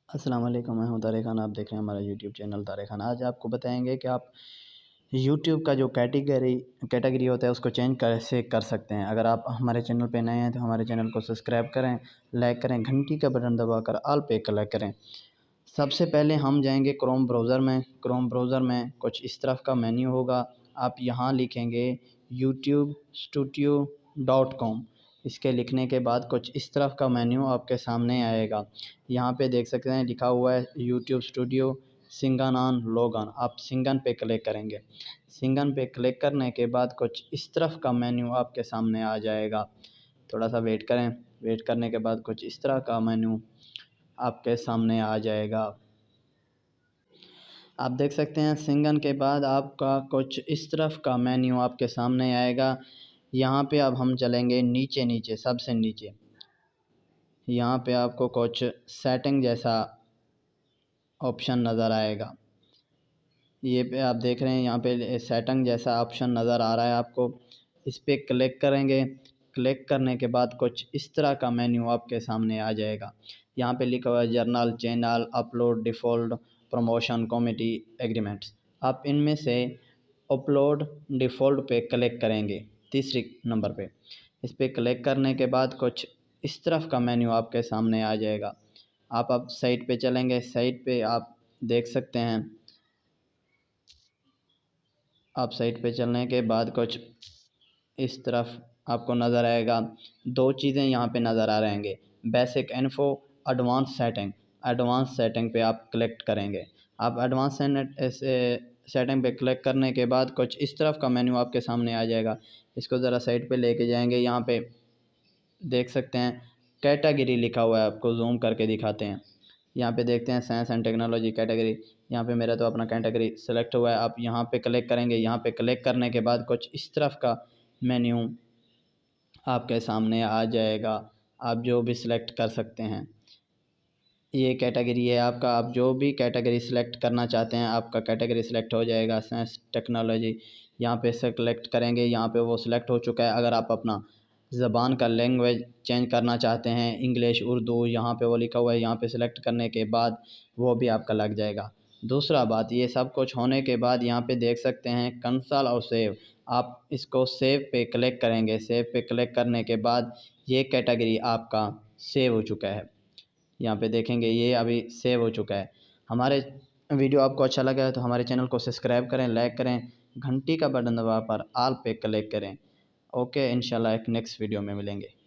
अस्सलाम वालेकुम, मैं हूं तारिक खान। आप देख रहे हैं हमारा यूट्यूब चैनल तारिक खान। आज आपको बताएंगे कि आप यूट्यूब का जो कैटेगरी होता है उसको चेंज कैसे कर सकते हैं। अगर आप हमारे चैनल पे नए हैं तो हमारे चैनल को सब्सक्राइब करें, लाइक करें, घंटी का बटन दबाकर ऑल पे क्लिक करें। सबसे पहले हम जाएंगे क्रोम ब्राउज़र में कुछ इस तरफ का मेन्यू होगा। आप यहाँ लिखेंगे youtube-studio.com। इसके लिखने के बाद कुछ इस तरफ का मेन्यू आपके सामने आएगा। यहाँ पे देख सकते हैं लिखा हुआ है यूट्यूब स्टूडियो सिंगन ऑन लॉगन। आप सिंगन पे क्लिक करेंगे। सिंगन पे क्लिक करने के बाद कुछ इस तरफ का मेन्यू आपके सामने आ जाएगा। थोड़ा सा वेट करें। वेट करने के बाद कुछ इस तरह का मेन्यू आपके सामने आ जाएगा। आप देख सकते हैं सिंगन के बाद आपका कुछ इस तरफ का मेन्यू आपके सामने आएगा। यहाँ पे अब हम चलेंगे नीचे सबसे नीचे। यहाँ पे आपको कुछ सेटिंग जैसा ऑप्शन नज़र आएगा। ये पे आप देख रहे हैं यहाँ पे सेटिंग जैसा ऑप्शन नज़र आ रहा है आपको। इस पर क्लिक करेंगे। क्लिक करने के बाद कुछ इस तरह का मेन्यू आपके सामने आ जाएगा। यहाँ पे लिखा हुआ है journal, channel, upload, default, promotion, comity, agreements. आप इनमें से अपलोड डिफ़ॉल्ट पे क्लिक करेंगे तीसरी नंबर पे। इस पर क्लिक करने के बाद कुछ इस तरफ का मेन्यू आपके सामने आ जाएगा। आप अब साइट पे चलेंगे। साइट पे आप देख सकते हैं। आप साइट पे चलने के बाद कुछ इस तरफ आपको नज़र आएगा। दो चीज़ें यहाँ पे नज़र आ रहेंगे, basic info, advance setting. Advance setting पे आप क्लिक करेंगे। आप एडवांस सेटिंग पे क्लिक करने के बाद कुछ इस तरफ का मेन्यू आपके सामने आ जाएगा। इसको ज़रा साइड पे लेके जाएंगे। यहाँ पे देख सकते हैं कैटेगरी लिखा हुआ है, आपको जूम करके दिखाते हैं। यहाँ पे देखते हैं साइंस एंड टेक्नोलॉजी कैटेगरी। यहाँ पे मेरा तो अपना कैटेगरी सेलेक्ट हुआ है। आप यहाँ पे क्लिक करेंगे। यहाँ पे क्लिक करने के बाद कुछ इस तरफ का मेन्यू आपके सामने आ जाएगा। आप जो भी सिलेक्ट कर सकते हैं। ये कैटेगरी है आपका। आप जो भी कैटेगरी सिलेक्ट करना चाहते हैं आपका कैटेगरी सिलेक्ट हो जाएगा। साइंस टेक्नोलॉजी यहाँ पे सेलेक्ट करेंगे। यहाँ पे वो सिलेक्ट हो चुका है। अगर आप अपना ज़बान का लैंग्वेज चेंज करना चाहते हैं, इंग्लिश, उर्दू, यहाँ पे वो लिखा हुआ है। यहाँ पे सिलेक्ट करने के बाद वो भी आपका लग जाएगा। दूसरा बात, ये सब कुछ होने के बाद यहाँ पे देख सकते हैं कंसोल और सेव। आप इसको सेव पे क्लिक करेंगे। सेव पे क्लिक करने के बाद ये कैटेगरी आपका सेव हो चुका है। यहाँ पे देखेंगे ये अभी सेव हो चुका है। हमारे वीडियो आपको अच्छा लगा है तो हमारे चैनल को सब्सक्राइब करें, लाइक करें, घंटी का बटन दबा पर ऑल पे क्लिक करें। ओके, इंशाल्लाह एक नेक्स्ट वीडियो में मिलेंगे।